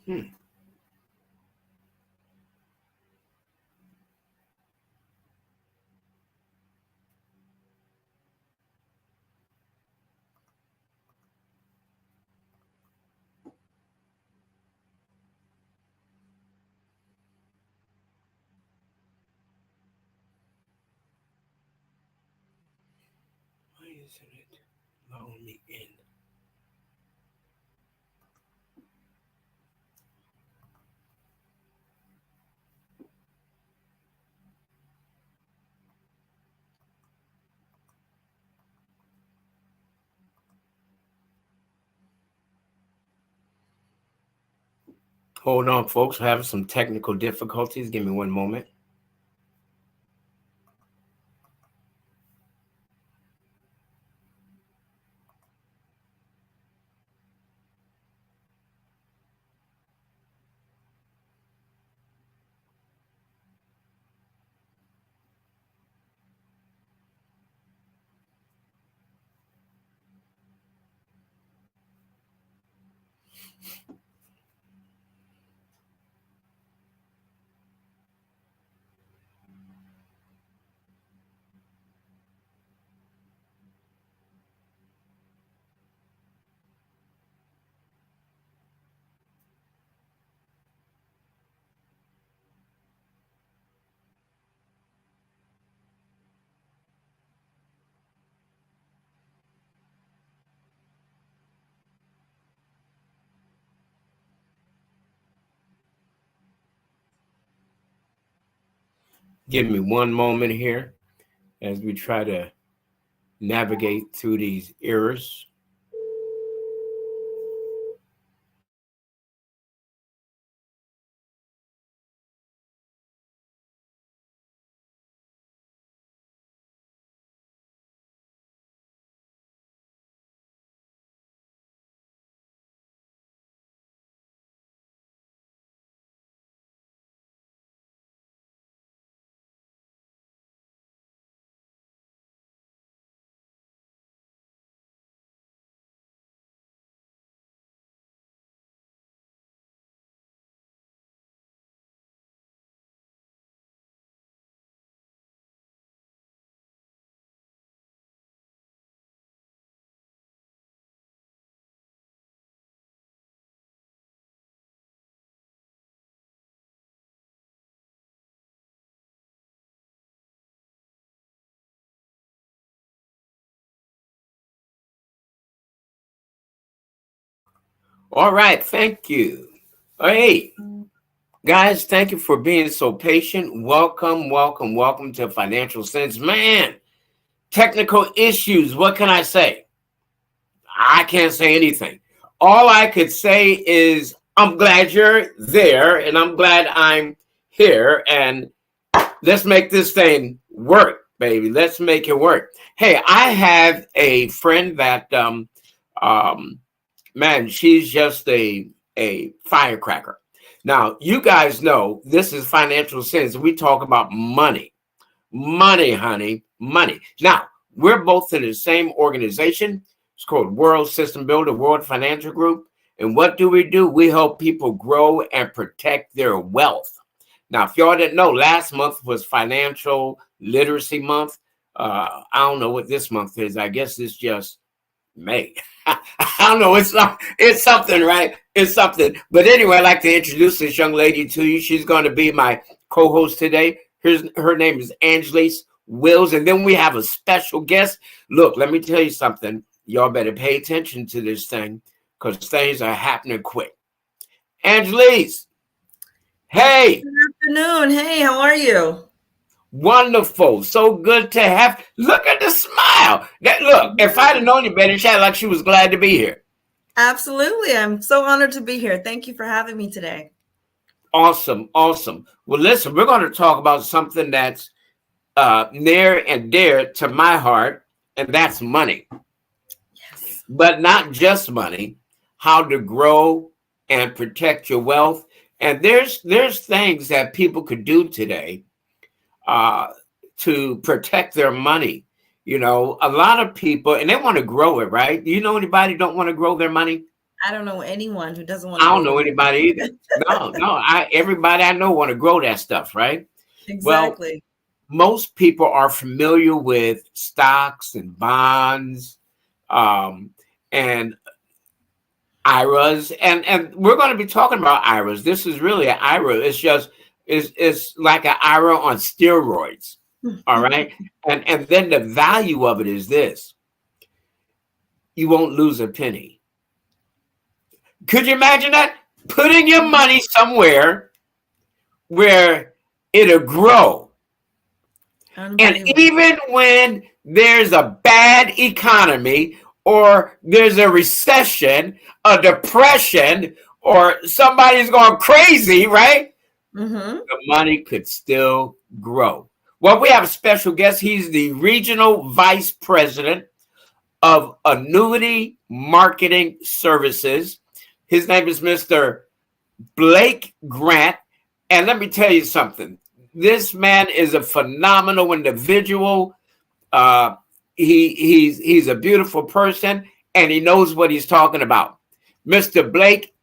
Hmm. Why isn't it allowing me in? Hold on, folks. We're having some technical difficulties. Give me one moment. Give me one moment here as we try to navigate through these errors. All right, thank you. Hey, guys, thank you for being so patient. Welcome, welcome, welcome to Financial Sense. Man, technical issues. What can I say? I can't say anything. All I could say is I'm glad you're there and I'm glad I'm here and let's make this thing work, baby. Let's make it work. Hey, I have a friend that um man, she's just a firecracker. Now, you guys know this is Financial Sense. We talk about money. Money, honey, money. Now, we're both in the same organization. It's called World System Builder, World Financial Group. And what do? We help people grow and protect their wealth. Now, if y'all didn't know, last month was Financial Literacy Month. I don't know what this month is. I guess it's just May. I don't know. It's something, right? It's something. But anyway, I'd like to introduce this young lady to you. She's going to be my co-host today. Her name is Angelise Wills. And then we have a special guest. Look, let me tell you something. Y'all better pay attention to this thing because things are happening quick. Angelise, hey. Good afternoon. Hey, how are you? Wonderful. So good to have. Look at the smile. Look, if I'd have known you better, she had like she was glad to be here. Absolutely. I'm so honored to be here. Thank you for having me today. Awesome. Awesome. Well, listen, we're going to talk about something that's near and dear to my heart, and that's money. Yes. But not just money, how to grow and protect your wealth. And there's things that people could do today uh, to protect their money. You know, a lot of people, and they want to grow it, right? Do you know anybody don't want to grow their money? I don't know anyone who doesn't want I to don't grow know their anybody either. No. Everybody I know want to grow that stuff, right? Well, exactly. most people are familiar with stocks and bonds, and IRAs, and we're going to be talking about IRAs. This is really an IRA. It's like an IRA on steroids. All right. And then the value of it is this: you won't lose a penny. Could you imagine that? Putting your money somewhere where it'll grow. And even when there's a bad economy, or there's a recession, a depression, or somebody's going crazy, right? The money could still grow. Well, we have a special guest. He's the Regional Vice President of Annuity Marketing Services. His name is Mr. Blake Grant. And let me tell you something. This man is a phenomenal individual. He's a beautiful person, and he knows what he's talking about. Mr. Blake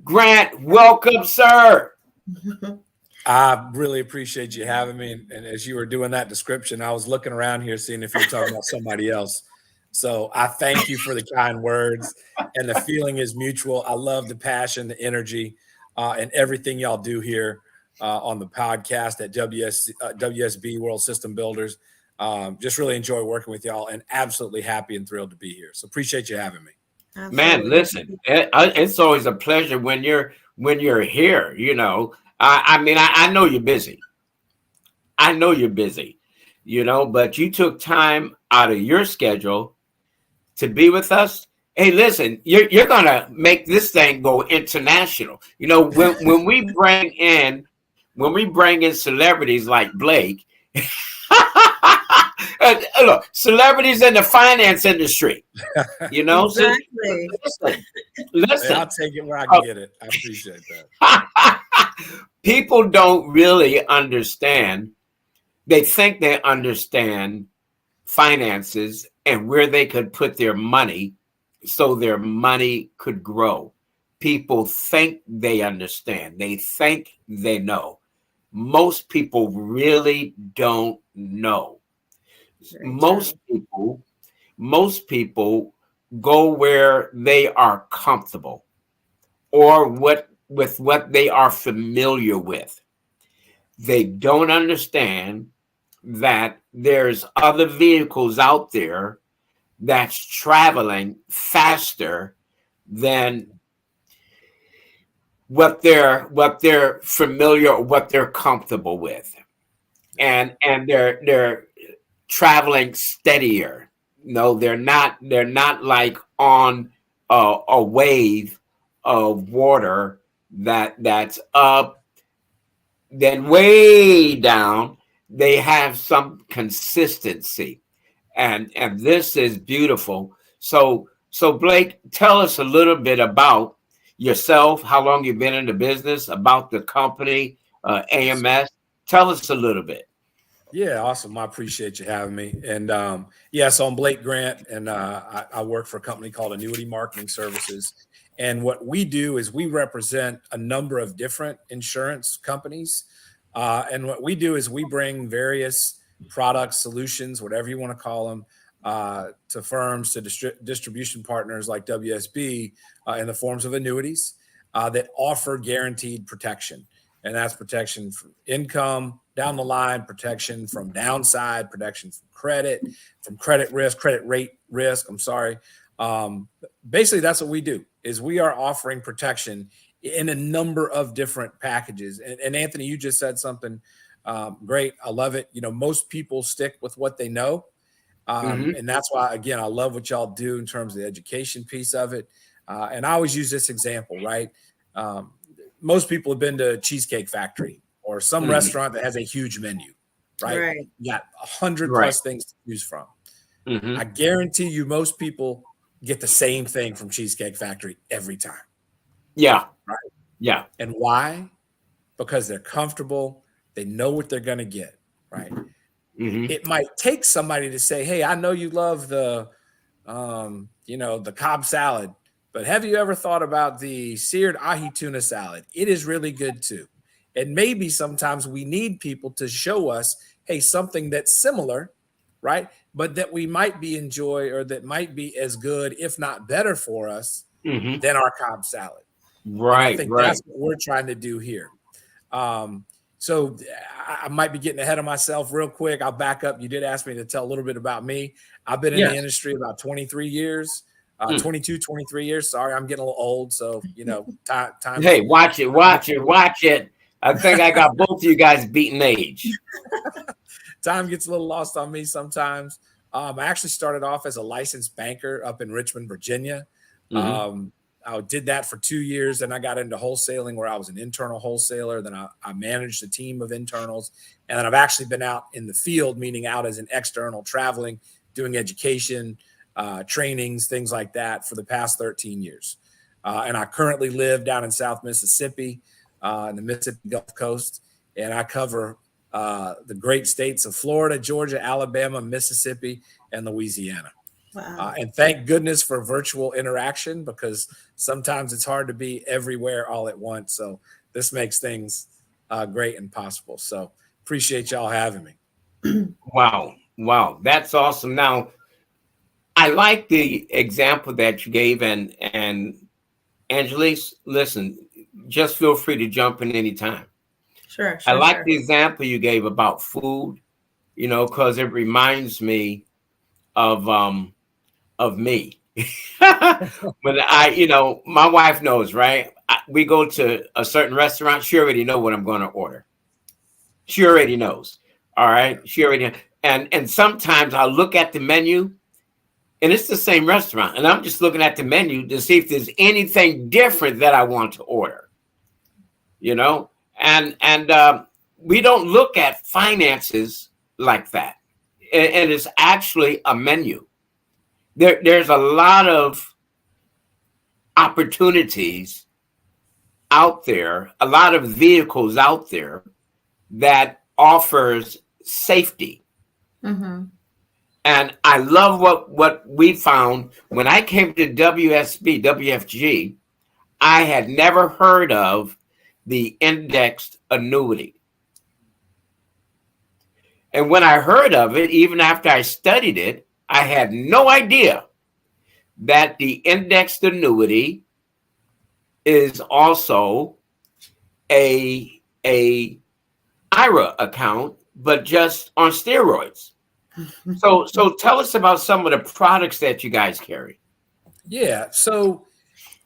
Grant, welcome, sir. I really appreciate you having me. And as you were doing that description, I was looking around here seeing if you're talking about somebody else. So I thank you for the kind words, and the feeling is mutual. I love the passion, the energy, and everything y'all do here on the podcast at WSB World System Builders. Just really enjoy working with y'all, and absolutely happy and thrilled to be here. So appreciate you having me. Absolutely. Man, listen, it's always a pleasure when you're here. You know, I know you're busy. I know you're busy, but you took time out of your schedule to be with us. Hey, listen, you're gonna make this thing go international. When we bring in celebrities like Blake, look, celebrities in the finance industry, Exactly. So listen. I'll take it where I can get it. I appreciate that. People don't really understand. They think they understand finances and where they could put their money so their money could grow. People think they understand. They think they know. Most people really don't know. Most people go where they are comfortable, or with what they are familiar with. They don't understand that there's other vehicles out there that's traveling faster than what they're familiar or what they're comfortable with, and they're traveling steadier. No, they're not like on a wave of water that's up, then way down. They have some consistency, and this is beautiful. So Blake, tell us a little bit about yourself, how long you've been in the business, about the company, AMS. Tell us a little bit. Yeah, awesome. I appreciate you having me. And so I'm Blake Grant, and I work for a company called Annuity Marketing Services. And what we do is we represent a number of different insurance companies. And what we do is we bring various products, solutions, whatever you want to call them, to firms, to distribution partners like WSB in the forms of annuities that offer guaranteed protection. And that's protection from income down the line, protection from downside, protection from credit risk, credit rate risk. Basically, that's what we do, is we are offering protection in a number of different packages. And Anthony, you just said something great. I love it. Most people stick with what they know. And that's why, again, I love what y'all do in terms of the education piece of it. And I always use this example, right? Most people have been to Cheesecake Factory or some restaurant that has a huge menu, right? You got 100 plus things to choose from. I guarantee you most people get the same thing from Cheesecake Factory every time. Yeah. Right. Yeah. And why? Because they're comfortable. They know what they're going to get, right? It might take somebody to say, hey, I know you love the Cobb salad. But have you ever thought about the seared ahi tuna salad? It is really good too. And maybe sometimes we need people to show us, hey, something that's similar, right? But that we might be enjoy or that might be as good, if not better for us than our Cobb salad. Right, and I think right. that's what we're trying to do here. So I might be getting ahead of myself real quick. I'll back up. You did ask me to tell a little bit about me. I've been in the industry about 23 years, 22, 23 years. Sorry, I'm getting a little old. So, time. Hey, watch it. I think I got both of you guys beating age. Time gets a little lost on me sometimes. I actually started off as a licensed banker up in Richmond, Virginia. I did that for 2 years. Then I got into wholesaling where I was an internal wholesaler. Then I managed a team of internals. And then I've actually been out in the field, meaning out as an external, traveling, doing education, trainings, things like that for the past 13 years. And I currently live down in South Mississippi, in the Mississippi Gulf Coast. And I cover the great states of Florida, Georgia, Alabama, Mississippi, and Louisiana. Wow. And thank goodness for virtual interaction, because sometimes it's hard to be everywhere all at once. So this makes things great and possible. So appreciate y'all having me. Wow. That's awesome. Now, I like the example that you gave, and Angelise, listen, just feel free to jump in anytime. Sure. I like the example you gave about food, because it reminds me of me. When my wife knows, right? We go to a certain restaurant, she already know what I'm going to order. She already knows. All right. She already, and sometimes I'll look at the menu and it's the same restaurant, and I'm just looking at the menu to see if there's anything different that I want to order, and we don't look at finances like that. And it's actually a menu. There's a lot of opportunities out there, a lot of vehicles out there that offers safety. And I love what we found when I came to WFG. I had never heard of the indexed annuity. And when I heard of it, even after I studied it, I had no idea that the indexed annuity is also a IRA account, but just on steroids. So tell us about some of the products that you guys carry. Yeah. So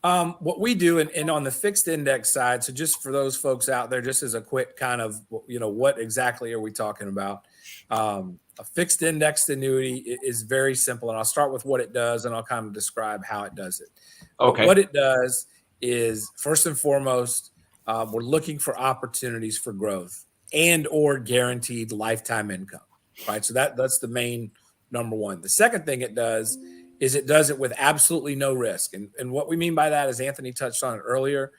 what we do, and on the fixed index side, so just for those folks out there, just as a quick kind of, what exactly are we talking about? A fixed indexed annuity is very simple, and I'll start with what it does, and I'll kind of describe how it does it. Okay. But what it does is, first and foremost, we're looking for opportunities for growth and or guaranteed lifetime income, right? So that's the main number one. The second thing it does is it does it with absolutely no risk. And what we mean by that, as Anthony touched on it earlier,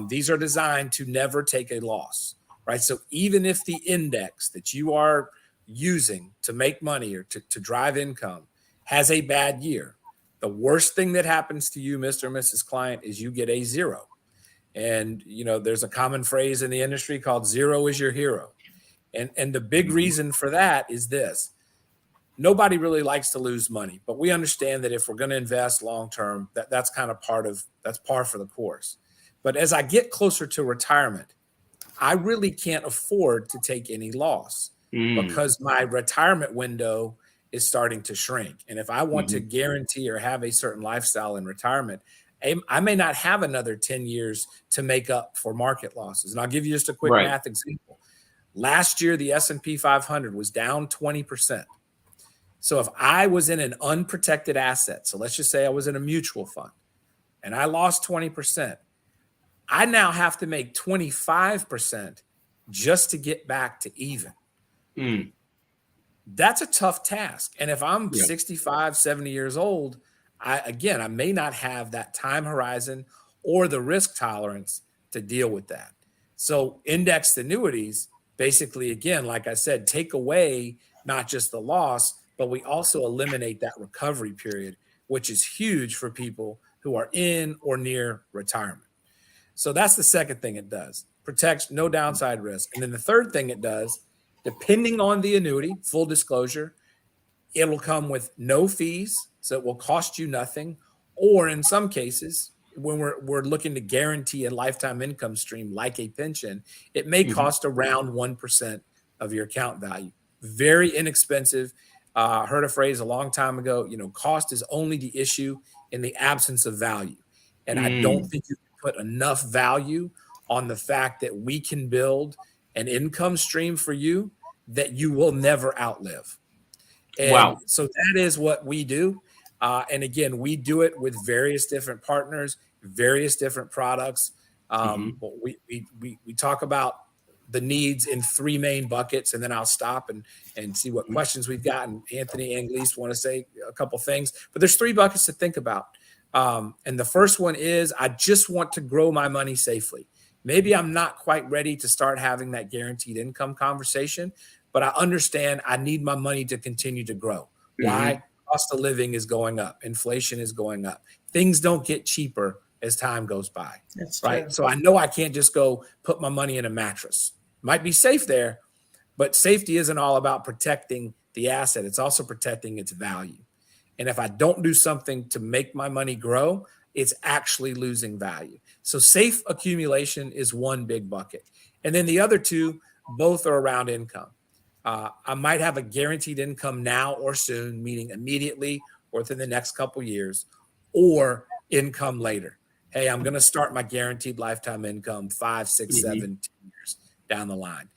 these are designed to never take a loss, right? So even if the index that you are using to make money or to drive income has a bad year, the worst thing that happens to you, Mr. and Mrs. Client, is you get a zero. And, there's a common phrase in the industry called zero is your hero. And the big reason for that is this. Nobody really likes to lose money, but we understand that if we're going to invest long-term, that's kind of that's par for the course. But as I get closer to retirement, I really can't afford to take any loss because my retirement window is starting to shrink. And if I want to guarantee or have a certain lifestyle in retirement, I may not have another 10 years to make up for market losses. And I'll give you just a quick math example. Last year, the S&P 500 was down 20%. So if I was in an unprotected asset, so let's just say I was in a mutual fund and I lost 20%, I now have to make 25% just to get back to even. That's a tough task. And if I'm 65, 70 years old, I may not have that time horizon or the risk tolerance to deal with that. So indexed annuities, basically, again, like I said, take away not just the loss, but we also eliminate that recovery period, which is huge for people who are in or near retirement. So that's the second thing it does. Protects, no downside risk. And then the third thing it does, depending on the annuity, full disclosure, it'll come with no fees, so it will cost you nothing. Or in some cases, when we're looking to guarantee a lifetime income stream like a pension, it may cost around 1% of your account value. Very inexpensive. Heard a phrase a long time ago, cost is only the issue in the absence of value. And I don't think you can put enough value on the fact that we can build an income stream for you that you will never outlive. And so that is what we do. And again, we do it with various different partners, various different products. We talk about the needs in three main buckets, and then I'll stop and see what questions we've got. And Anthony and Angelise want to say a couple things, but there's three buckets to think about. And the first one is, I just want to grow my money safely. Maybe I'm not quite ready to start having that guaranteed income conversation, but I understand I need my money to continue to grow. Why? Cost of living is going up. Inflation is going up. Things don't get cheaper as time goes by. That's right. true. So I know I can't just go put my money in a mattress. Might be safe there, but safety isn't all about protecting the asset. It's also protecting its value. And if I don't do something to make my money grow, it's actually losing value. So safe accumulation is one big bucket. And then the other two, both are around income. I might have a guaranteed income now or soon, meaning immediately or within the next couple years, or income later. Hey, I'm going to start my guaranteed lifetime income 5, 6, 7, 10 years down the line.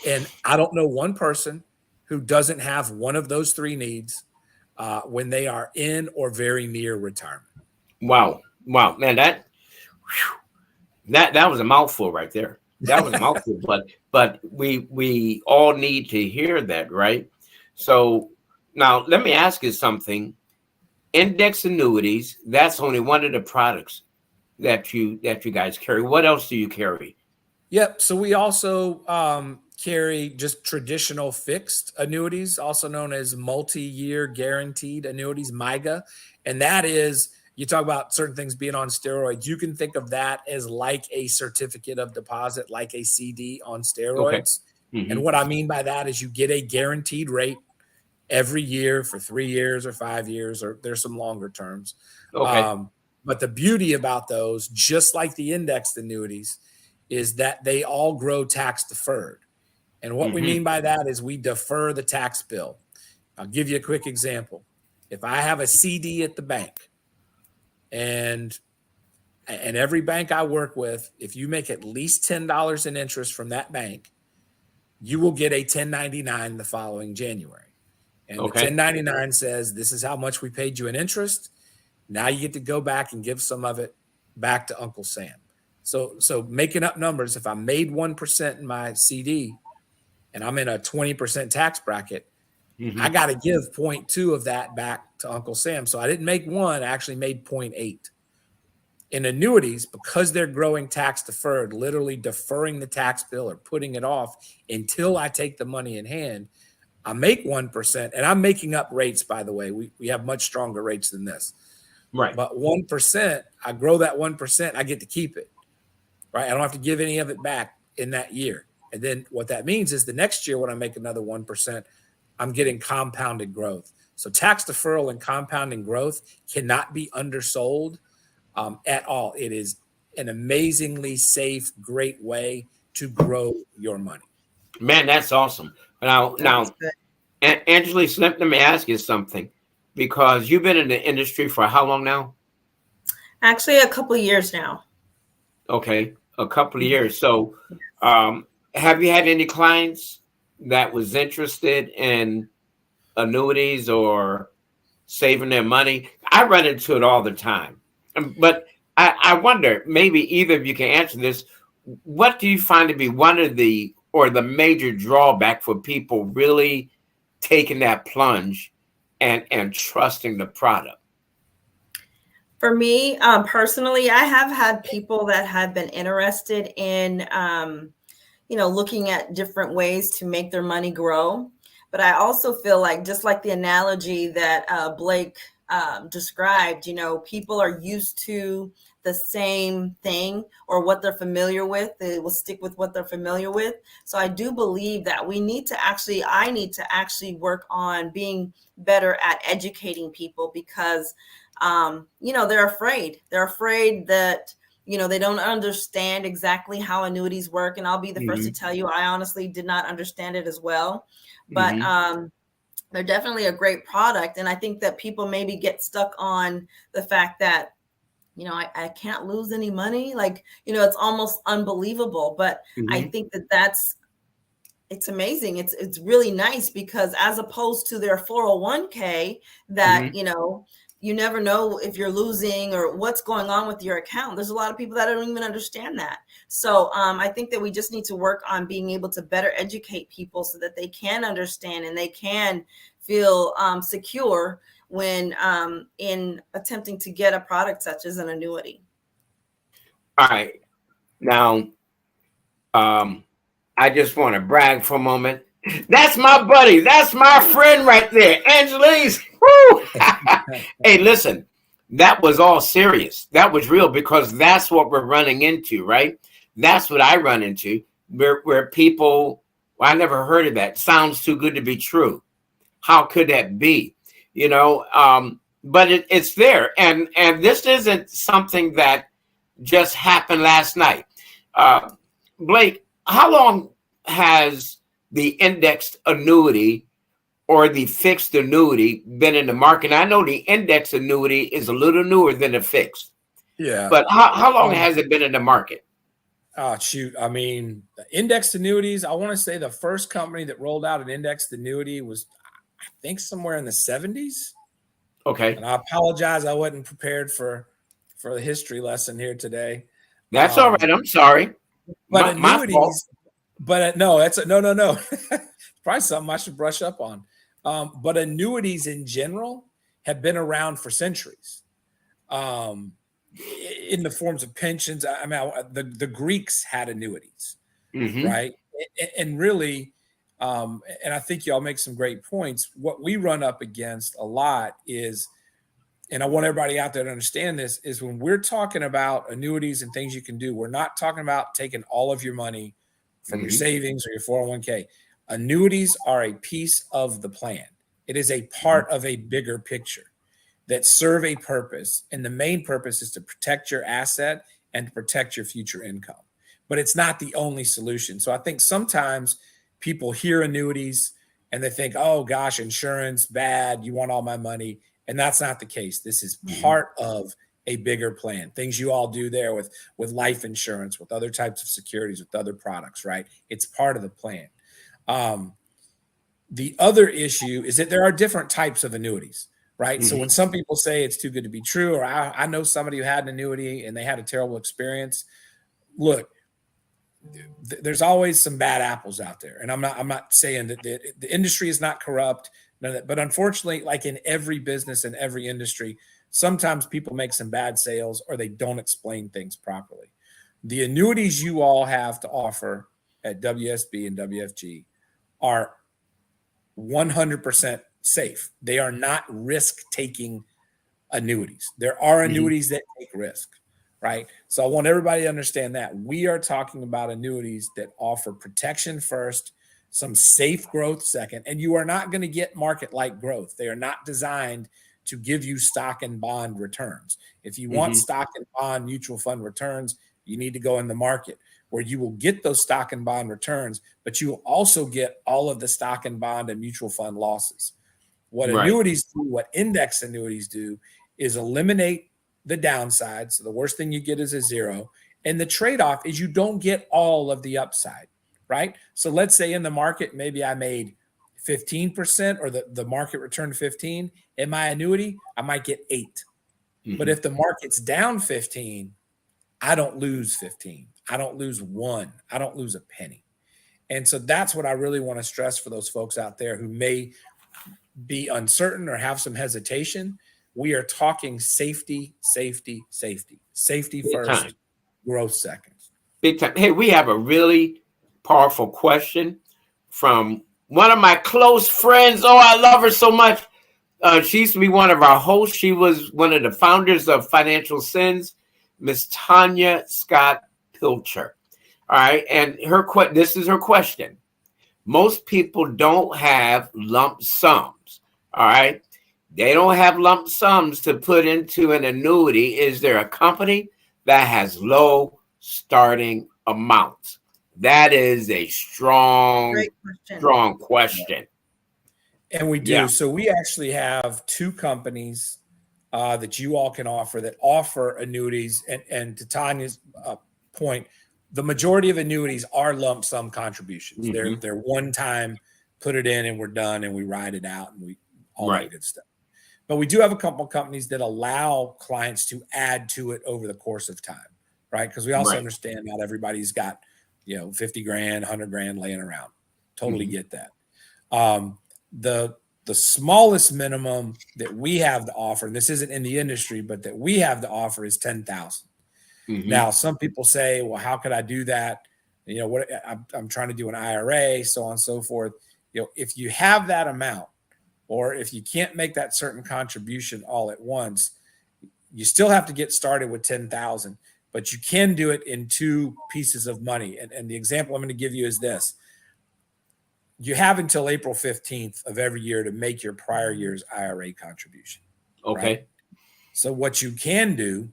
And I don't know one person who doesn't have one of those three needs when they are in or very near retirement. Wow, man, that was a mouthful right there. That was a mouthful, but we all need to hear that, right? So now let me ask you something. Index annuities, that's only one of the products that you guys carry. What else do you carry? Yep. So we also carry just traditional fixed annuities, also known as multi-year guaranteed annuities, MYGA. And that is, you talk about certain things being on steroids. You can think of that as like a certificate of deposit, like a CD on steroids. Okay. And what I mean by that is you get a guaranteed rate every year for 3 years or 5 years, or there's some longer terms. Okay. But the beauty about those, just like the indexed annuities, is that they all grow tax deferred. And what we mean by that is we defer the tax bill. I'll give you a quick example. If I have a CD at the bank, and every bank I work with, if you make at least $10 in interest from that bank, you will get a 1099 the following January. And the 1099 says, this is how much we paid you in interest. Now you get to go back and give some of it back to Uncle Sam. So making up numbers, if I made 1% in my CD and I'm in a 20% tax bracket, I got to give 0.2 of that back to Uncle Sam. So I didn't make 1, I actually made 0.8. In annuities, because they're growing tax deferred, literally deferring the tax bill or putting it off until I take the money in hand, I make 1%, and I'm making up rates, by the way. We have much stronger rates than this. Right. But 1%, I grow that 1%, I get to keep it. Right. I don't have to give any of it back in that year. And then what that means is the next year when I make another 1%, I'm getting compounded growth. So tax deferral and compounding growth cannot be undersold at all. It is an amazingly safe, great way to grow your money. Man, that's awesome. Now, Angelise, let me ask you something, because you've been in the industry for how long now? Actually, a couple of years now. Okay, a couple of years. So have you had any clients that was interested in annuities or saving their money? I run into it all the time. But I wonder, maybe either of you can answer this. What do you find to be one of the major drawback for people really taking that plunge and trusting the product? For me, personally, I have had people that have been interested in, looking at different ways to make their money grow. But I also feel like, just like the analogy that Blake described, people are used to the same thing or what they're familiar with. They will stick with what they're familiar with. So I do believe that I need to actually work on being better at educating people because, they're afraid. They're afraid that, they don't understand exactly how annuities work. And I'll be the first to tell you, I honestly did not understand it as well. But they're definitely a great product. And I think that people maybe get stuck on the fact that, I can't lose any money. Like, it's almost unbelievable. But I think it's amazing. It's really nice because as opposed to their 401k that, you never know if you're losing or what's going on with your account. There's a lot of people that don't even understand that. So I think that we just need to work on being able to better educate people so that they can understand and they can feel secure when in attempting to get a product such as an annuity. All right. Now, I just want to brag for a moment. That's my buddy. That's my friend right there. Angelise. Woo! Hey, listen, that was all serious. That was real because that's what we're running into, right? That's what I run into where people, well, I never heard of that. Sounds too good to be true. How could that be? But it's there. And this isn't something that just happened last night. Blake, how long has the indexed annuity or the fixed annuity been in the market? I know the index annuity is a little newer than the fixed. Yeah. But how long has it been in the market? Oh, shoot. I mean, indexed annuities, I want to say the first company that rolled out an indexed annuity was, I think, somewhere in the 70s. Okay. And I apologize. I wasn't prepared for the history lesson here today. That's all right. I'm sorry. But my annuities, fault. but no, no. Probably something I should brush up on. But annuities in general have been around for centuries. In the forms of pensions. I mean, the Greeks had annuities, right? And really, and I think y'all make some great points. What we run up against a lot is, and I want everybody out there to understand this, is when we're talking about annuities and things you can do, we're not talking about taking all of your money from your savings or your 401k. Annuities are a piece of the plan. It is a part of a bigger picture that serve a purpose. And the main purpose is to protect your asset and to protect your future income. But it's not the only solution. So I think sometimes people hear annuities and they think, oh gosh, insurance, bad, you want all my money. And that's not the case. This is part of a bigger plan. Things you all do there with life insurance, with other types of securities, with other products, right? It's part of the plan. The other issue is that there are different types of annuities, right? So when some people say it's too good to be true, or I know somebody who had an annuity and they had a terrible experience, look, there's always some bad apples out there. And I'm not saying that the industry is not corrupt, but unfortunately, like in every business and every industry, sometimes people make some bad sales or they don't explain things properly. The annuities you all have to offer at WSB and WFG are 100% safe. They are not risk-taking annuities. There are annuities that take risk, right? So I want everybody to understand that. We are talking about annuities that offer protection first, some safe growth second, and you are not going to get market-like growth. They are not designed to give you stock and bond returns. If you want stock and bond mutual fund returns, you need to go in the market where you will get those stock and bond returns, but you will also get all of the stock and bond and mutual fund losses. What annuities do, what index annuities do, is eliminate the downside. So the worst thing you get is a zero. And the trade-off is you don't get all of the upside, right? So let's say in the market, maybe I made 15% or the market returned 15. In my annuity, I might get 8. But if the market's down 15, I don't lose 15. I don't lose 1. I don't lose a penny. And so that's what I really want to stress for those folks out there who may be uncertain or have some hesitation. We are talking safety, safety, safety. Safety first, growth second. Big time. Hey, we have a really powerful question from one of my close friends. Oh, I love her so much. She used to be one of our hosts. She was one of the founders of Financial Sins, Miss Tanya Scott Pilcher. All right, and this is her question. Most people don't have lump sums. All right, they don't have lump sums to put into an annuity. Is there a company that has low starting amounts? That is a strong question. And we do. Yeah. So we actually have two companies that you all can offer that offer annuities. And to Tanya's point, the majority of annuities are lump sum contributions. Mhm. They're one time, put it in and we're done and we ride it out and we all that good stuff. But we do have a couple of companies that allow clients to add to it over the course of time, right? Because we also understand not everybody's got, 50 grand, 100 grand laying around. Totally get that. The smallest minimum that we have to offer, and this isn't in the industry, but that we have to offer is 10,000. Now, some people say, well, how could I do that? What I'm trying to do an IRA, so on and so forth. If you have that amount, or if you can't make that certain contribution all at once, you still have to get started with 10,000, but you can do it in two pieces of money. And the example I'm going to give you is this. You have until April 15th of every year to make your prior year's IRA contribution. Okay. Right? So what you can do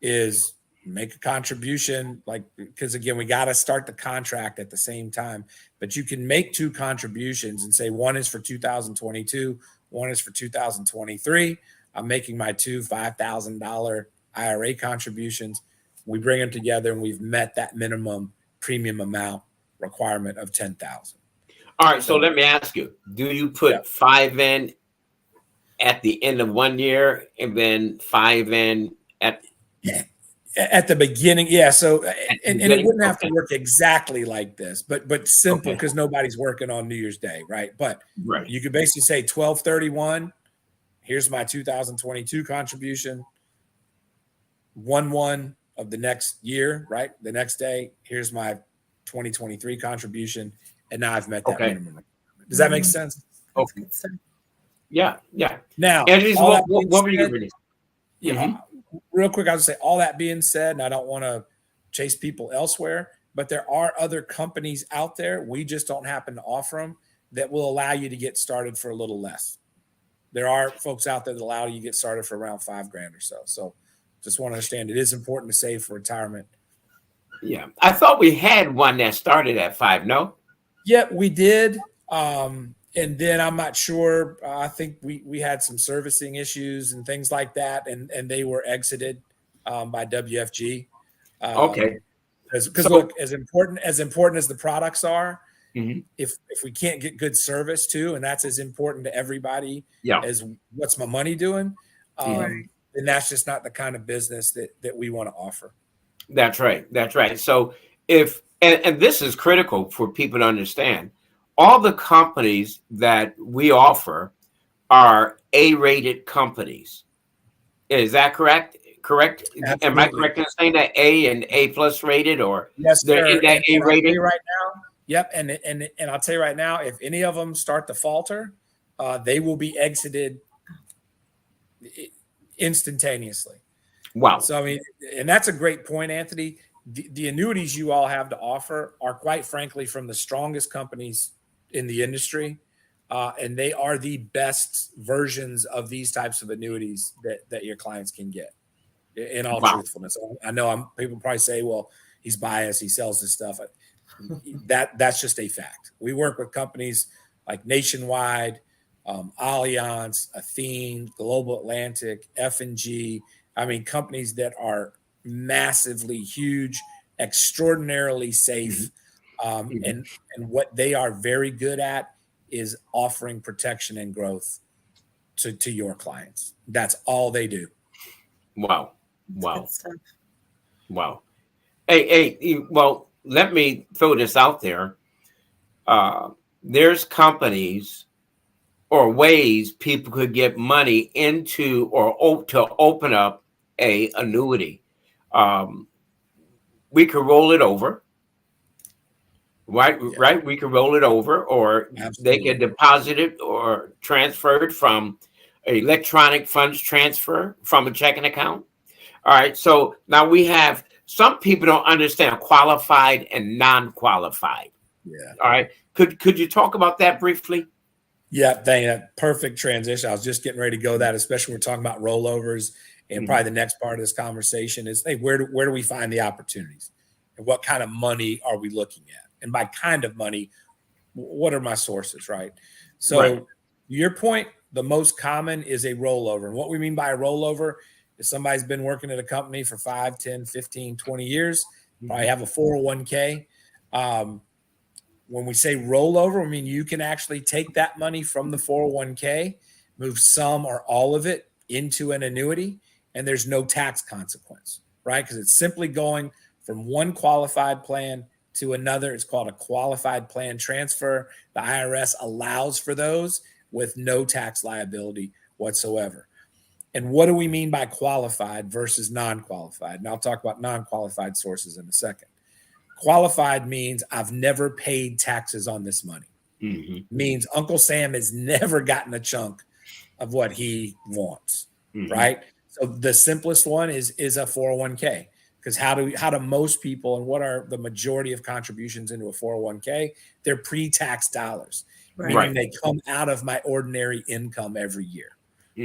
is make a contribution, because again, we got to start the contract at the same time, but you can make two contributions and say one is for 2022, one is for 2023. I'm making my two $5,000 IRA contributions. We bring them together and we've met that minimum premium amount requirement of 10,000. All right. So let me ask you, do you put 5 in at the end of 1 year and then 5 in at the beginning? Yeah. So, and it wouldn't have to work exactly like this, but simple, because nobody's working on New Year's Day. Right. But you could basically say 12/31, here's my 2022 contribution. 1/1 of the next year, right? The next day, here's my 2023 contribution. And now I've met that minimum. Does that make sense? Okay. Yeah. Now, what were you reading? Real quick, I'll just say all that being said, and I don't want to chase people elsewhere, but there are other companies out there, we just don't happen to offer them, that will allow you to get started for a little less. There are folks out there that allow you to get started for around $5,000 or so. So just want to understand it is important to save for retirement. Yeah. I thought we had one that started at 5, no? Yeah, we did. And then I'm not sure. I think we had some servicing issues and things like that, and they were exited by WFG. Because look, as important as the products are, if we can't get good service too, and that's as important to everybody as what's my money doing, then that's just not the kind of business that we want to offer. That's right. So and this is critical for people to understand, all the companies that we offer are A-rated companies. Is that correct? Absolutely. Am I correct in saying that A and A+ rated, or yes, they're in that A rating right now? Yep. And I'll tell you right now, if any of them start to falter, they will be exited instantaneously. Wow. So I mean, and that's a great point, Anthony. The annuities you all have to offer are, quite frankly, from the strongest companies in the industry, and they are the best versions of these types of annuities that your clients can get. In all truthfulness, I know people probably say, "Well, he's biased. He sells this stuff." That's just a fact. We work with companies like Nationwide, Allianz, Athene, Global Atlantic, F&G. I mean, companies that are massively huge, extraordinarily safe, and what they are very good at is offering protection and growth to your clients. That's all they do. Wow. Hey, well, let me throw this out there. There's companies or ways people could get money into or to open up a annuity. We could roll it over, right? Yeah. Right. We could roll it over, or they could deposit it or transfer it from electronic funds transfer from a checking account. All right. So now we have some people don't understand qualified and non-qualified. Yeah. All right. Could you talk about that briefly? Yeah, perfect transition. I was just getting ready to go that, especially when we're talking about rollovers. And probably the next part of this conversation is, hey, where do we find the opportunities? And what kind of money are we looking at? And by kind of money, what are my sources, right? So your point, the most common is a rollover. And what we mean by a rollover is somebody's been working at a company for 5, 10, 15, 20 years, probably have a 401k. When we say rollover, I mean you can actually take that money from the 401k, move some or all of it into an annuity, and there's no tax consequence, right? Because it's simply going from one qualified plan to another. It's called a qualified plan transfer. The IRS allows for those with no tax liability whatsoever. And what do we mean by qualified versus non-qualified? And I'll talk about non-qualified sources in a second. Qualified means I've never paid taxes on this money. Means Uncle Sam has never gotten a chunk of what he wants, right? So the simplest one is a 401k, because how do most people, and what are the majority of contributions into a 401k? They're pre-tax dollars, meaning they come out of my ordinary income every year,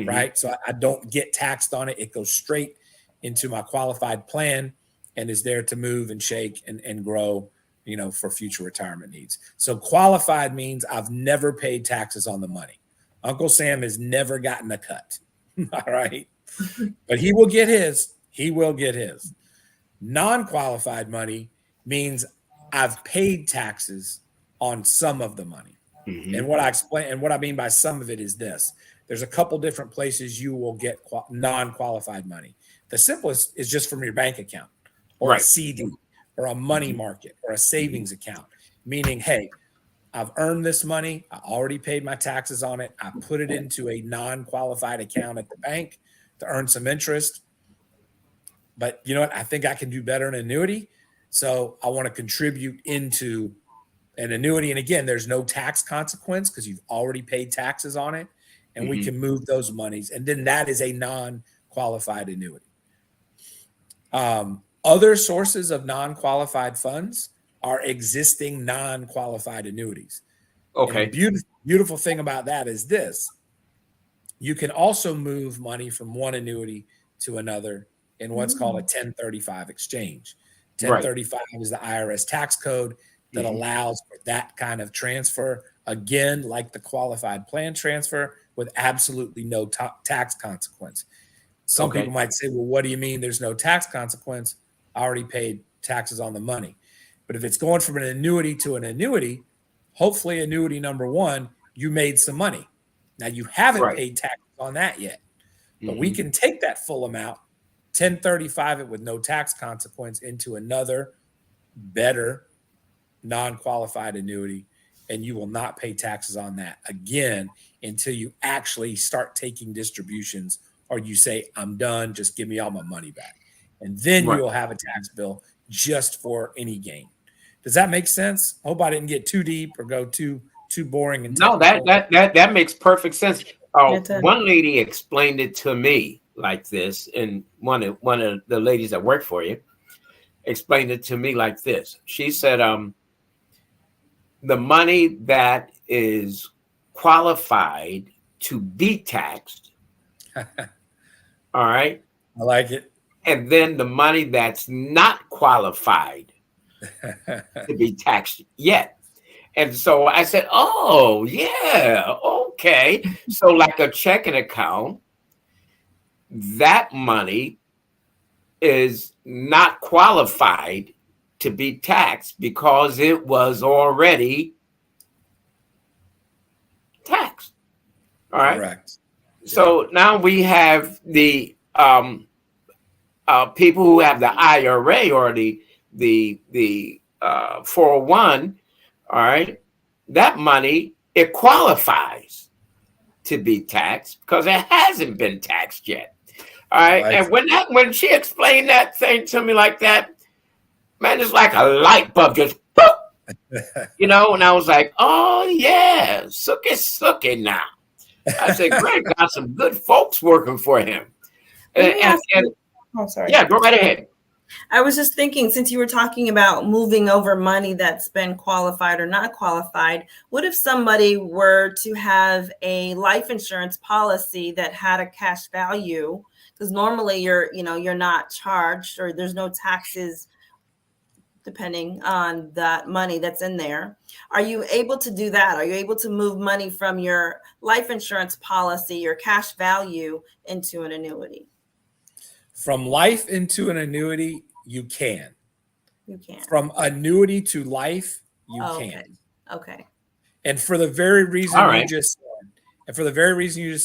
right? So I don't get taxed on it. It goes straight into my qualified plan and is there to move and shake and grow, for future retirement needs. So qualified means I've never paid taxes on the money. Uncle Sam has never gotten a cut. All right. But he will get his. He will get his. Non-qualified money means I've paid taxes on some of the money. And what I mean by some of it is this. There's a couple different places you will get non-qualified money. The simplest is just from your bank account, or a CD, or a money market, or a savings account, meaning, hey, I've earned this money. I already paid my taxes on it. I put it into a non-qualified account at the bank to earn some interest. But you know what? I think I can do better in annuity. So I want to contribute into an annuity. And again, there's no tax consequence because you've already paid taxes on it. And we can move those monies. And then that is a non-qualified annuity. Other sources of non-qualified funds are existing non-qualified annuities. Okay. And the beautiful thing about that is this. You can also move money from one annuity to another in what's called a 1035 exchange. 1035 is the IRS tax code that allows for that kind of transfer. Again, like the qualified plan transfer, with absolutely no tax consequence. Some people might say, well, what do you mean there's no tax consequence? I already paid taxes on the money. But if it's going from an annuity to an annuity, hopefully annuity number one, you made some money. Now you haven't paid taxes on that yet, but we can take that full amount, 1035 it with no tax consequence into another better non-qualified annuity, and you will not pay taxes on that again until you actually start taking distributions, or you say, I'm done, just give me all my money back. And then you will have a tax bill just for any gain. Does that make sense? I hope I didn't get too deep or go too boring. And no, that makes perfect sense. One lady explained it to me like this, and one of the ladies that work for you explained it to me like this. She said, the money that is qualified to be taxed, all right? I like it. And then the money that's not qualified to be taxed yet. And so I said, oh, yeah, okay. So like a checking account, that money is not qualified to be taxed because it was already taxed. All right. Correct. So now we have the people who have the IRA or the 401. All right. That money, it qualifies to be taxed because it hasn't been taxed yet. All right. And when she explained that thing to me like that, man, it's like a light bulb just, and I was like, oh, yeah, suki now. I said, Greg got some good folks working for him. Let me ask And you- oh, sorry. yeah, go right ahead. I was just thinking, since you were talking about moving over money that's been qualified or not qualified, what if somebody were to have a life insurance policy that had a cash value? Because normally you're not charged, or there's no taxes depending on that money that's in there. Are you able to do that? Are you able to move money from your life insurance policy, your cash value, into an annuity? From life into an annuity, you can. You can. From annuity to life, you Okay. can. Okay. And for the very reason All right. you just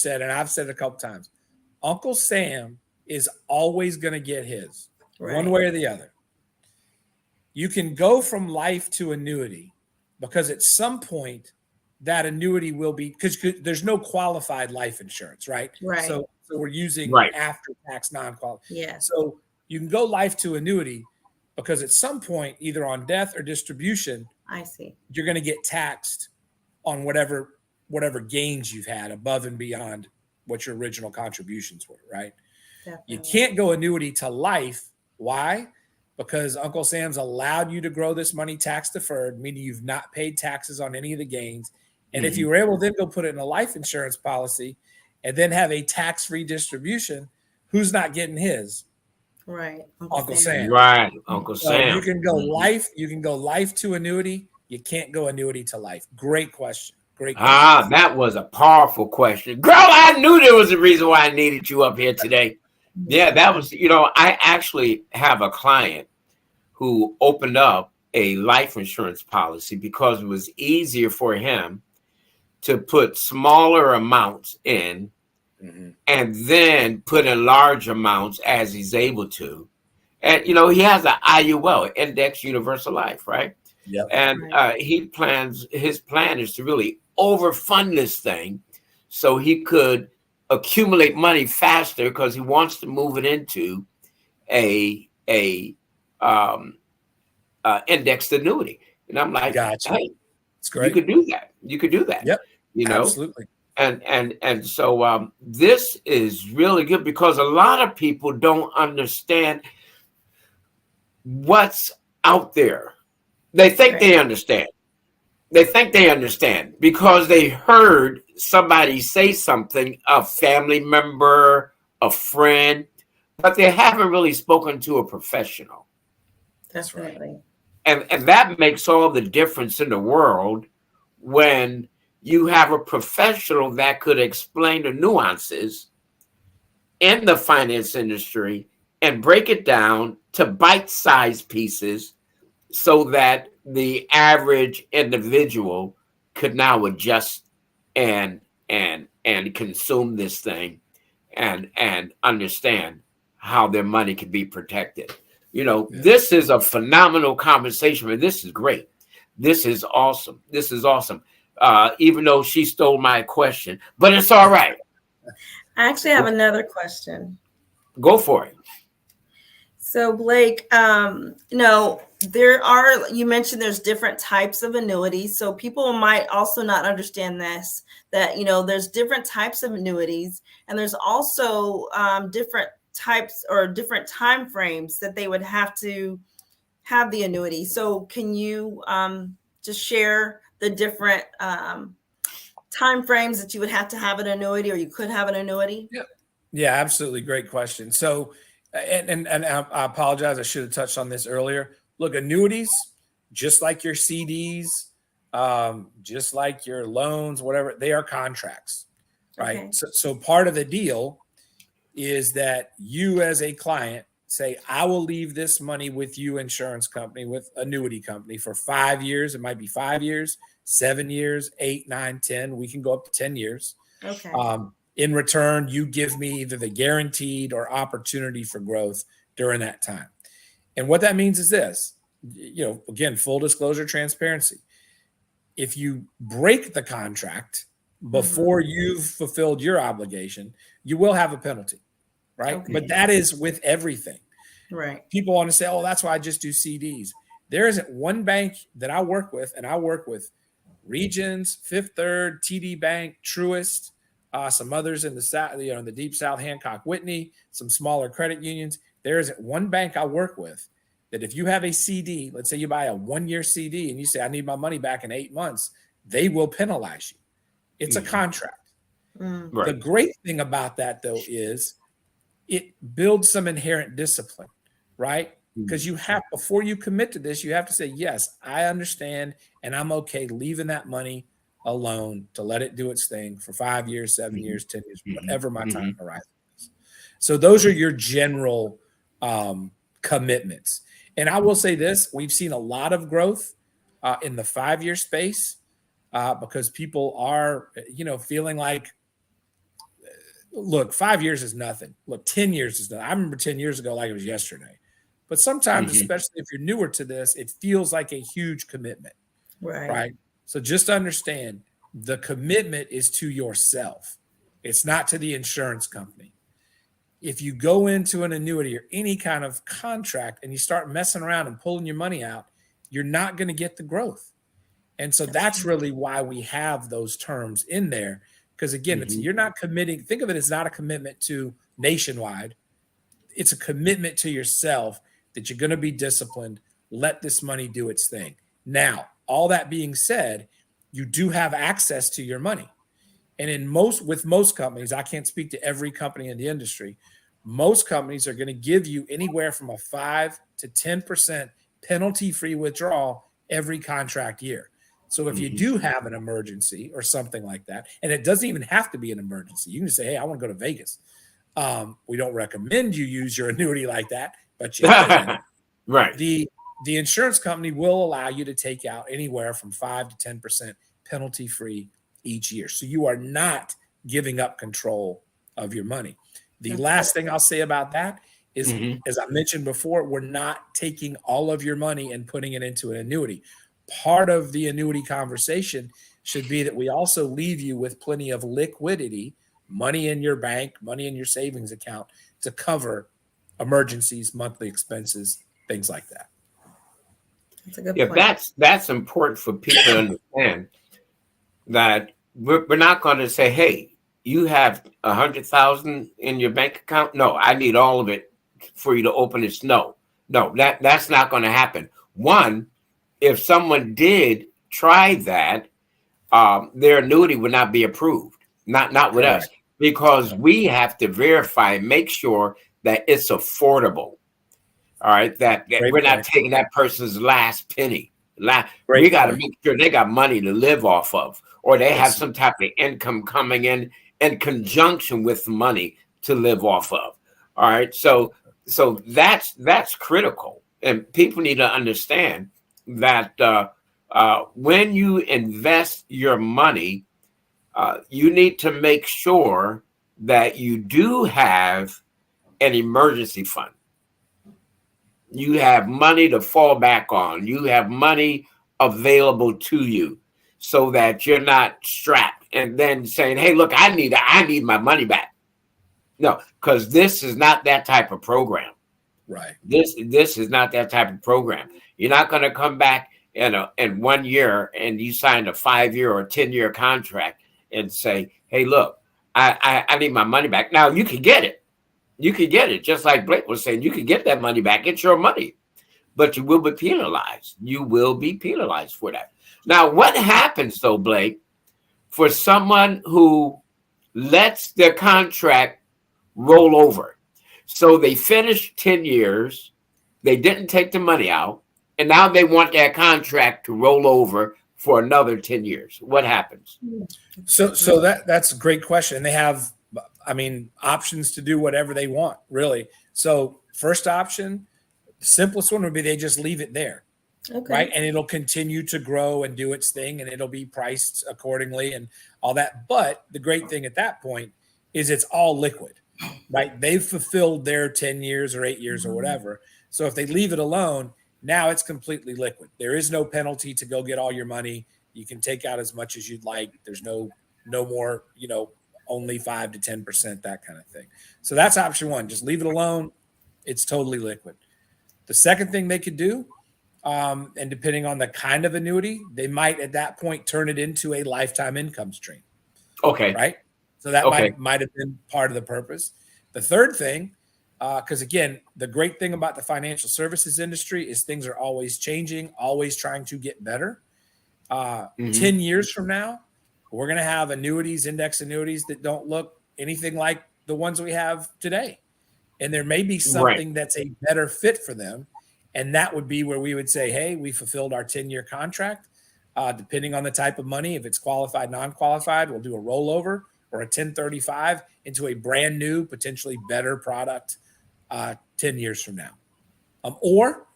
said, and I've said it a couple times, Uncle Sam is always going to get his, one Right. way or the other. You can go from life to annuity because at some point that annuity will be, because there's no qualified life insurance, right? Right. So we're using Right. after-tax non-qualified. Yes. So you can go life to annuity because at some point, either on death or distribution, I see. you're going to get taxed on whatever gains you've had above and beyond what your original contributions were, right? Definitely. You can't go annuity to life. Why? Because Uncle Sam's allowed you to grow this money tax deferred, meaning you've not paid taxes on any of the gains. And if you were able to then go put it in a life insurance policy and then have a tax-free distribution, who's not getting his? Right. Uncle Sam. Right, Uncle So Sam. you can go life to annuity. You can't go annuity to life. Great question. Great question. Ah, that was a powerful question. Girl, I knew there was a reason why I needed you up here today. Yeah, that was, I actually have a client who opened up a life insurance policy because it was easier for him to put smaller amounts in and then put in large amounts as he's able to. And, he has an IUL, Index Universal Life, right? Yep. And his plan is to really overfund this thing so he could accumulate money faster because he wants to move it into a indexed annuity. And I'm like, Gotcha. hey, It's great. you could do that. You could do that. Yep. Absolutely. Absolutely. And so this is really good because a lot of people don't understand what's out there. They think they understand. They think they understand because they heard somebody say something, a family member, a friend, but they haven't really spoken to a professional. Definitely. And that makes all the difference in the world when you have a professional that could explain the nuances in the finance industry and break it down to bite-sized pieces so that the average individual could now adjust and consume this thing and understand how their money can be protected. This is a phenomenal conversation, and this is great. This is awesome. This is awesome. Even though she stole my question, but it's all right. I actually have another question. Go for it. So Blake, you mentioned there's different types of annuities. So people might also not understand this, that, there's different types of annuities, and there's also different types or different time frames that they would have to have the annuity. So can you just share the different time frames that you would have to have an annuity, or you could have an annuity? Yeah, absolutely. Great question. So, and I apologize, I should have touched on this earlier. Look, annuities, just like your CDs, just like your loans, whatever, they are contracts, right? Okay. So part of the deal is that you as a client say, I will leave this money with you, insurance company, with annuity company for 5 years. It might be 5 years, 7 years, 8, 9, 10. We can go up to 10 years. Okay. In return, you give me either the guaranteed or opportunity for growth during that time. And what that means is this, again, full disclosure, transparency. If you break the contract before you've fulfilled your obligation, you will have a penalty, right? Okay. But that is with everything. Right. People want to say, oh, that's why I just do CDs. There isn't one bank that I work with, and I work with Regions, Fifth Third, TD Bank, Truist, some others in the South, in the deep South, Hancock Whitney, some smaller credit unions. There isn't one bank I work with that if you have a CD, let's say you buy a 1-year CD and you say, I need my money back in 8 months, they will penalize you. It's a contract. Mm. The great thing about that, though, is it builds some inherent discipline, right? Because you have, before you commit to this, you have to say, yes, I understand, and I'm okay leaving that money alone to let it do its thing for 5 years, 7 years, 10 years, whatever my time horizon is. So those are your general commitments. And I will say this, we've seen a lot of growth in the 5-year space because people are, feeling like, look, 5 years is nothing. Look, 10 years is nothing. I remember 10 years ago like it was yesterday. But sometimes, especially if you're newer to this, it feels like a huge commitment, right? So just understand the commitment is to yourself. It's not to the insurance company. If you go into an annuity or any kind of contract and you start messing around and pulling your money out, you're not going to get the growth. And so that's really why we have those terms in there. Because again, you're not committing. Think of it as not a commitment to Nationwide. It's a commitment to yourself that you're going to be disciplined. Let this money do its thing. Now, all that being said, you do have access to your money. And with most companies, I can't speak to every company in the industry. Most companies are going to give you anywhere from a 5 to 10% penalty-free withdrawal every contract year. So if you do have an emergency or something like that, and it doesn't even have to be an emergency, you can say, hey, I want to go to Vegas. We don't recommend you use your annuity like that, but you can. Right. The insurance company will allow you to take out anywhere from 5 to 10% penalty-free each year. So you are not giving up control of your money. The last thing I'll say about that is, as I mentioned before, we're not taking all of your money and putting it into an annuity. Part of the annuity conversation should be that we also leave you with plenty of liquidity, money in your bank, money in your savings account to cover emergencies, monthly expenses, things like that. That's a good point. That's important for people to understand that we're not going to say, hey, you have 100,000 in your bank account. No, I need all of it for you to open this. No, that's not going to happen. One, if someone did try that, their annuity would not be approved. Not with us, because we have to verify and make sure that it's affordable. All right, that we're not taking that person's last penny. We got to make sure they got money to live off of, or they have some type of income coming in conjunction with money to live off of. All right, so that's critical, and people need to understand that when you invest your money, you need to make sure that you do have an emergency fund. You have money to fall back on. You have money available to you so that you're not strapped and then saying, hey, look, I need my money back. No, because this is not that type of program. Right. This is not that type of program. You're not going to come back in 1 year and you signed a 5-year or 10-year contract and say, hey, look, I need my money back. Now you can get it. You could get it, just like Blake was saying. You could get that money back. It's your money, but you will be penalized. You will be penalized for that. Now, what happens, though, Blake, for someone who lets their contract roll over? So they finished 10 years, they didn't take the money out, and now they want their contract to roll over for another 10 years. What happens? So that's a great question. And they have, options to do whatever they want, really. So first option, the simplest one would be they just leave it there, right? And it'll continue to grow and do its thing, and it'll be priced accordingly and all that. But the great thing at that point is it's all liquid, right? They've fulfilled their 10 years or 8 years or whatever. So if they leave it alone, now it's completely liquid. There is no penalty to go get all your money. You can take out as much as you'd like. There's no more, only 5 to 10%, that kind of thing. So that's option one. Just leave it alone. It's totally liquid. The second thing they could do, and depending on the kind of annuity, they might at that point turn it into a lifetime income stream. Okay. Right? So that Okay. might have been part of the purpose. The third thing, because again, the great thing about the financial services industry is things are always changing, always trying to get better. 10 years from now, we're going to have annuities, index annuities that don't look anything like the ones we have today. And there may be something that's a better fit for them. And that would be where we would say, hey, we fulfilled our 10-year contract. Depending on the type of money, if it's qualified, non-qualified, we'll do a rollover or a 1035 into a brand new, potentially better product 10 years from now. Or,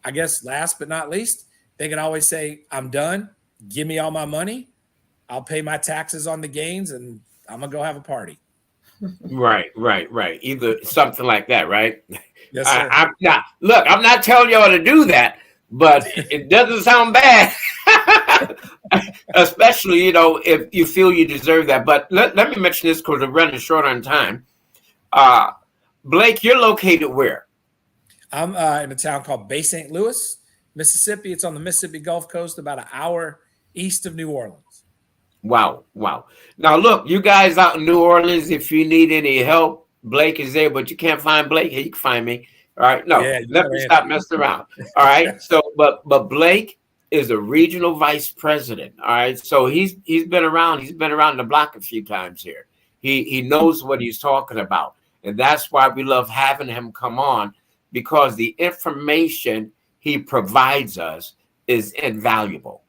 I guess last but not least, they can always say, I'm done. Give me all my money. I'll pay my taxes on the gains and I'm going to go have a party. Right. Either something like that, right? Yes, sir. I'm not telling y'all to do that, but it doesn't sound bad. Especially, if you feel you deserve that. But let me mention this because we're running short on time. Blake, you're located where? I'm in a town called Bay St. Louis, Mississippi. It's on the Mississippi Gulf Coast, about an hour east of New Orleans. Wow. Now, look, you guys out in New Orleans, if you need any help, Blake is there, but you can't find Blake. Hey, you can find me. All right. No, let me stop messing around. All right. So, but Blake is a regional vice president. All right. So he's been around. He's been around the block a few times here. He knows what he's talking about. And that's why we love having him come on, because the information he provides us is invaluable.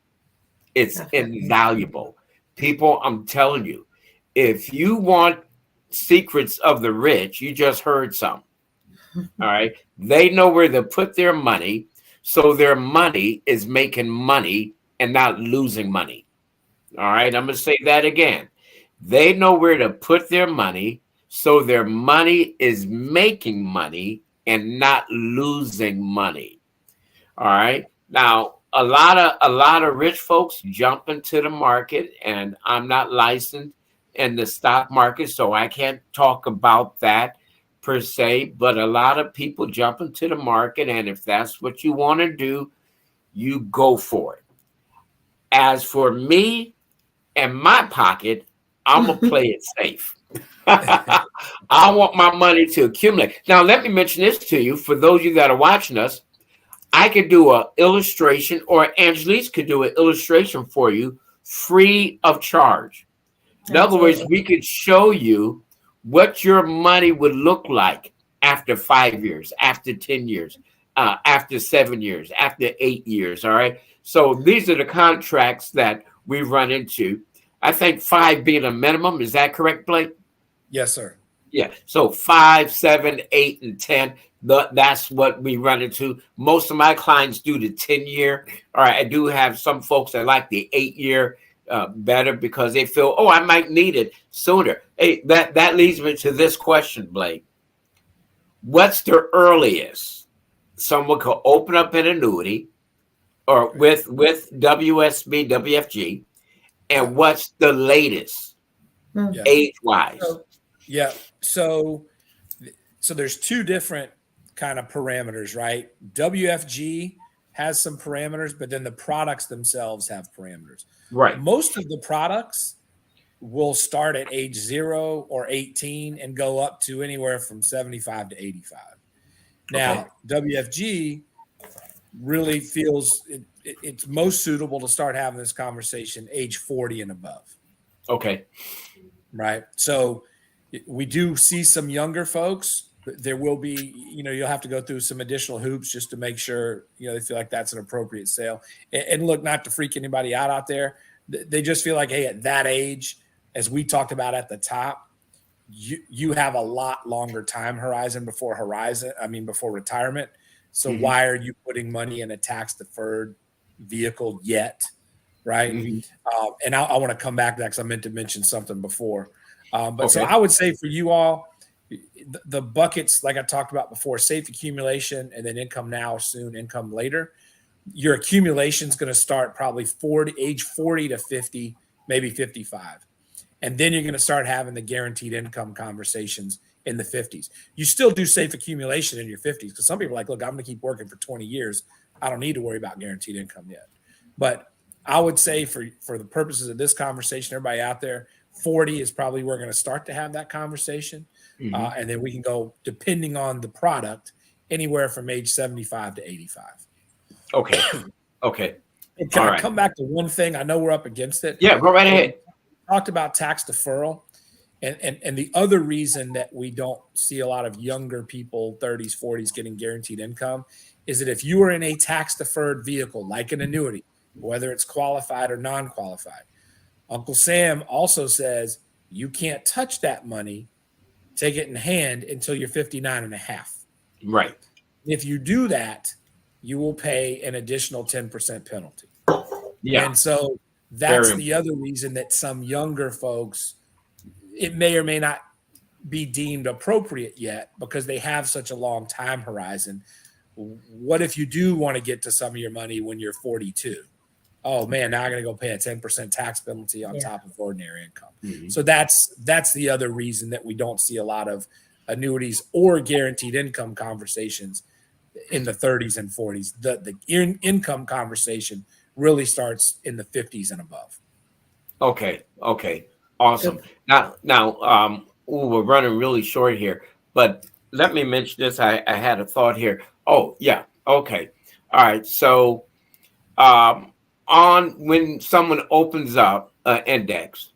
It's invaluable. People, I'm telling you, if you want secrets of the rich, you just heard some. All right. They know where to put their money. So their money is making money and not losing money. All right. I'm going to say that again. They know where to put their money. So their money is making money and not losing money. All right. Now, a lot of rich folks jump into the market, and I'm not licensed in the stock market, so I can't talk about that per se. But a lot of people jump into the market, and if that's what you want to do, you go for it. As for me and my pocket, I'm gonna play it safe. I want my money to accumulate. Now, let me mention this to you. For those of you that are watching us, I could do an illustration, or Angelique could do an illustration for you free of charge. In other words, we could show you what your money would look like after 5 years, after 10 years, after 7 years, after 8 years. All right. So these are the contracts that we run into. I think 5 being a minimum. Is that correct, Blake? Yes, sir. Yeah. So 5, 7, 8, and 10. That's what we run into. Most of my clients do the 10-year. All right. I do have some folks that like the 8-year better because they feel, oh, I might need it sooner. Hey, that leads me to this question, Blake. What's the earliest someone could open up an annuity or with WSB, WFG, and what's the latest age-wise? So there's two different kind of parameters, right? WFG has some parameters, but then the products themselves have parameters. Right. Most of the products will start at age 0 or 18 and go up to anywhere from 75 to 85. Now, WFG really feels it's most suitable to start having this conversation age 40 and above. Okay. Right. So we do see some younger folks. There will be, you'll have to go through some additional hoops just to make sure, they feel like that's an appropriate sale. And look, not to freak anybody out there. They just feel like, hey, at that age, as we talked about at the top, you have a lot longer time horizon before retirement. So why are you putting money in a tax deferred vehicle yet? Right. And I want to come back to that because I meant to mention something before. So I would say for you all, the buckets, like I talked about before, safe accumulation and then income now, soon income later. Your accumulation is going to start probably age 40 to 50, maybe 55. And then you're going to start having the guaranteed income conversations in the 50s. You still do safe accumulation in your 50s because some people are like, look, I'm going to keep working for 20 years. I don't need to worry about guaranteed income yet. But I would say for the purposes of this conversation, everybody out there, 40 is probably we're going to start to have that conversation. And then we can go, depending on the product, anywhere from age 75 to 85. Okay. Okay. And can I come back to one thing? I know we're up against it. Yeah, go right ahead. We talked about tax deferral. And the other reason that we don't see a lot of younger people, 30s, 40s, getting guaranteed income is that if you are in a tax deferred vehicle, like an annuity, whether it's qualified or non-qualified, Uncle Sam also says you can't touch that money, take it in hand until you're 59 and a half. Right. If you do that, you will pay an additional 10% penalty. Yeah. And so that's the other reason that some younger folks, it may or may not be deemed appropriate yet because they have such a long time horizon. What if you do want to get to some of your money when you're 42? Oh man, now I'm going to go pay a 10% tax penalty on top of ordinary income. So that's the other reason that we don't see a lot of annuities or guaranteed income conversations in the 30s and 40s. The income conversation really starts in the 50s and above. Okay. Awesome. Now, we're running really short here, but let me mention this. I had a thought here. Oh, yeah. Okay. All right. So, on when someone opens up an index,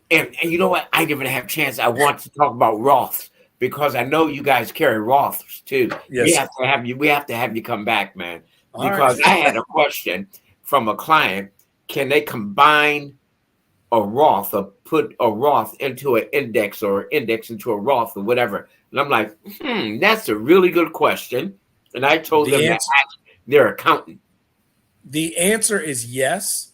and you know what? I didn't even have a chance. I want to talk about Roths because I know you guys carry Roths too. Yes. We have to have you come back, man. Because I had a question from a client. Can they combine a Roth or put a Roth into an index or index into a Roth or whatever? And I'm like, that's a really good question. And I told them to ask their accountant. The answer is yes,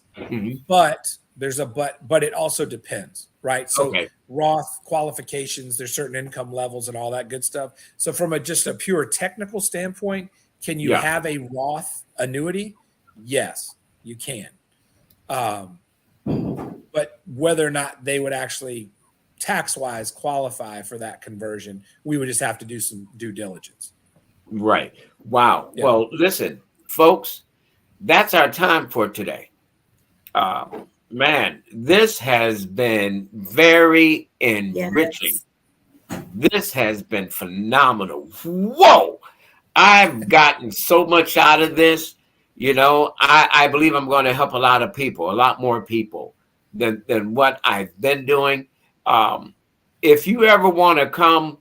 but there's a but it also depends, right? So Roth qualifications, there's certain income levels and all that good stuff. So from just a pure technical standpoint, can you have a Roth annuity? Yes, you can. But whether or not they would actually tax-wise qualify for that conversion, we would just have to do some due diligence. Right. Wow. Yeah. Well, listen, folks, that's our time for today. Man, this has been very enriching. Yes. This has been phenomenal. Whoa. I've gotten so much out of this. You know, I believe I'm going to help a lot of people, a lot more people than what I've been doing. If you ever want to come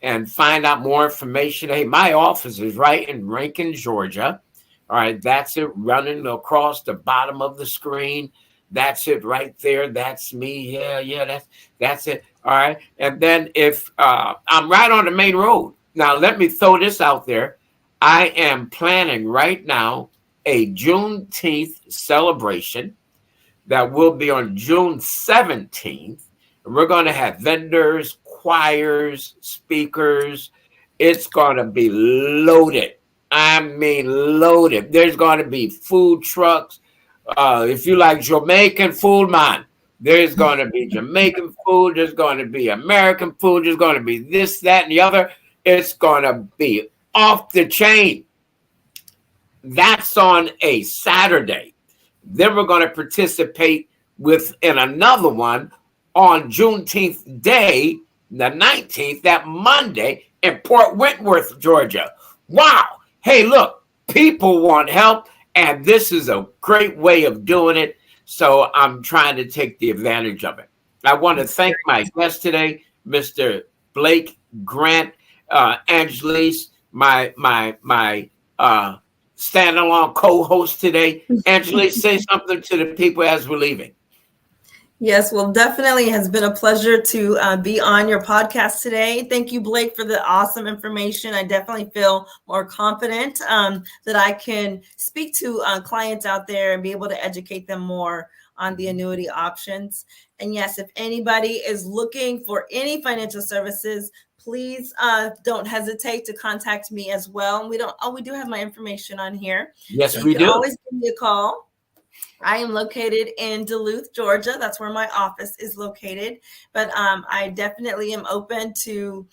and find out more information, hey, my office is right in Rankin, Georgia. All right, that's it, running across the bottom of the screen. That's it right there. That's me. Yeah, that's it. All right. And then if I'm right on the main road. Now, let me throw this out there. I am planning right now a Juneteenth celebration that will be on June 17th. We're going to have vendors, choirs, speakers. It's going to be loaded. I mean, loaded. There's going to be food trucks. If you like Jamaican food, man, there's going to be Jamaican food. There's going to be American food. There's going to be this, that, and the other. It's going to be off the chain. That's on a Saturday. Then we're going to participate in another one on Juneteenth Day, the 19th, that Monday in Port Wentworth, Georgia. Wow. Hey, look, people want help, and this is a great way of doing it. So I'm trying to take the advantage of it. I want to thank my guest today, Mr. Blake Grant, Angelise, my stand-alone co-host today. Angelise, say something to the people as we're leaving. Yes, well, definitely has been a pleasure to be on your podcast today. Thank you, Blake, for the awesome information. I definitely feel more confident that I can speak to clients out there and be able to educate them more on the annuity options. And yes, if anybody is looking for any financial services, please don't hesitate to contact me as well. We do have my information on here. Yes, so we do. Always give me a call. I am located in Duluth, Georgia. That's where my office is located. But I definitely am open to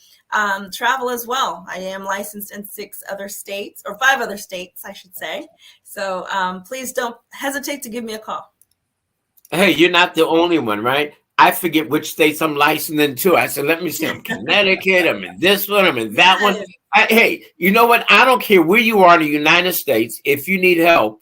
travel as well. I am licensed in 5 other states, I should say. So please don't hesitate to give me a call. Hey, you're not the only one, right? I forget which states I'm licensed in too. I said, let me see. I'm Connecticut. I'm in this one. I'm in that one. Hey, you know what? I don't care where you are in the United States. If you need help,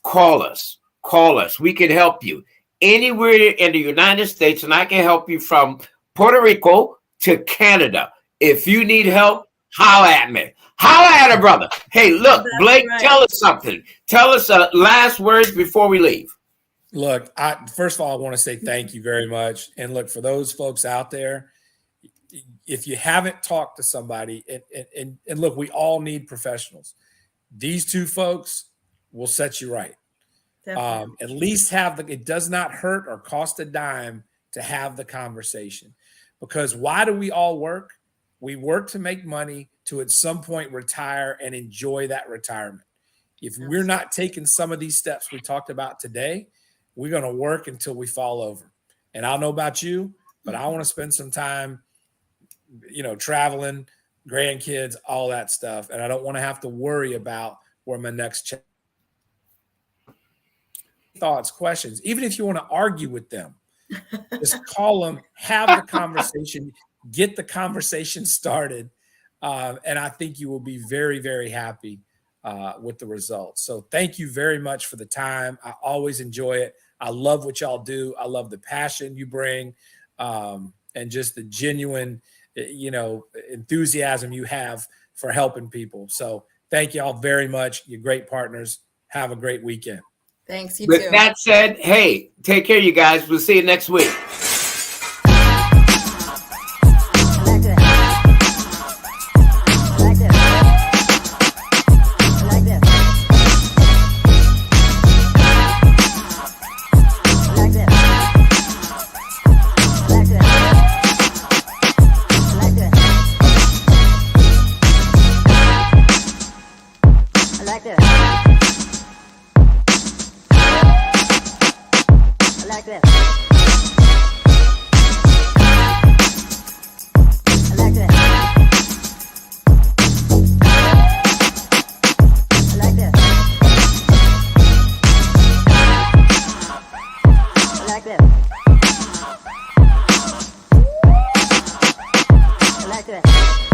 call us. Call us. We can help you anywhere in the United States, and I can help you from Puerto Rico to Canada. If you need help, holler at me. Holler at a brother. Hey, look, That's Blake, right. tell us something. Tell us last words before we leave. Look, first of all, I want to say thank you very much. And look, for those folks out there, if you haven't talked to somebody, and look, we all need professionals. These two folks will set you right. At least it does not hurt or cost a dime to have the conversation. Because why do we all work? We work to make money to at some point retire and enjoy that retirement. If we're not taking some of these steps we talked about today, we're going to work until we fall over. And I don't know about you, but I want to spend some time, traveling, grandkids, all that stuff. And I don't want to have to worry about where my next check. Thoughts, questions, even if you want to argue with them, just call them, have the conversation, get the conversation started. And I think you will be very, very happy with the results. So thank you very much for the time. I always enjoy it. I love what y'all do. I love the passion you bring and just the genuine, enthusiasm you have for helping people. So thank y'all very much. You're great partners. Have a great weekend. Thanks. You With too. that said, hey, take care, you guys. We'll see you next week. I like that.